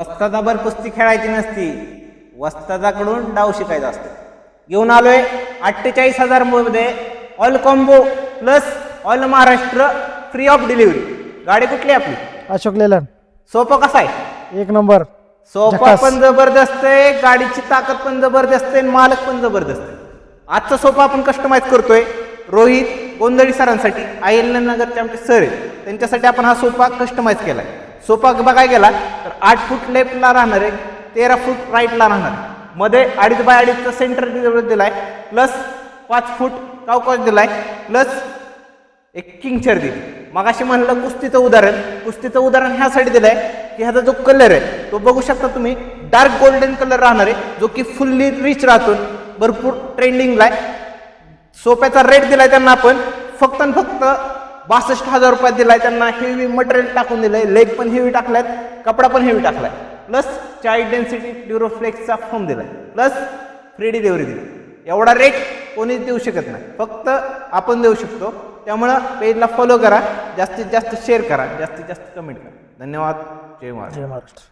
वस्तादाबर कुस्ती खेळायची नसती, वस्तादाकडून डाव शिकायचा असतो. घेऊन आलोय 48,000 मध्ये all combo plus all Maharashtra free of delivery. गाडी कुठली आपली? अशोक लेलंड. सोपा कसा आहे? 1 नंबर. सोपा झकास. पण जबरदस्त आहे, गाडीची ताकद पण जबरदस्त आहे, मालक पण जबरदस्त आहे. आजचा सोपा आपण कस्टमाइज करतोय रोहित गोंधळी सरांसाठी, अहिल्यानगरचे आमचे सर आहेत, त्यांच्यासाठी आपण हा सोफा कस्टमाइज केलाय. सोफा बघाय गेला तर 8 फूट लेफ्टला राहणार आहे, 13 फूट राईटला राहणार आहे. मध्ये 2.5 बाय 2.5चा सेंटर दिलाय, प्लस 5 फूट काउकॉच दिलाय, प्लस एक किंगचर दिली. मगाशी म्हणलं कुस्तीचं उदाहरण ह्यासाठी दिलंय की ह्याचा जो कलर आहे तो बघू शकता तुम्ही, डार्क गोल्डन कलर राहणार आहे, जो की फुल्ली रिच राहतो, भरपूर ट्रेंडिंगला आहे. सोप्याचा रेट दिलाय त्यांना आपण फक्त 62,000 रुपयात दिलाय. त्यांना हेवी मटेरियल टाकून दिलंय, लेग पण हेवी टाकलाय, कपडा पण हेवी टाकलाय, प्लस चाइल्ड डेन्सिटी ड्युरोफ्लेक्सचा फोम दिलाय, प्लस फ्री डिलिव्हरी दिली. एवढा रेट कोणीच देऊ शकत नाही, फक्त आपण देऊ शकतो. त्यामुळं पेजला फॉलो करा, जास्तीत जास्त शेअर करा, जास्तीत जास्त कमेंट करा. धन्यवाद. जय महाराष्ट्र. जय महाराष्ट्र.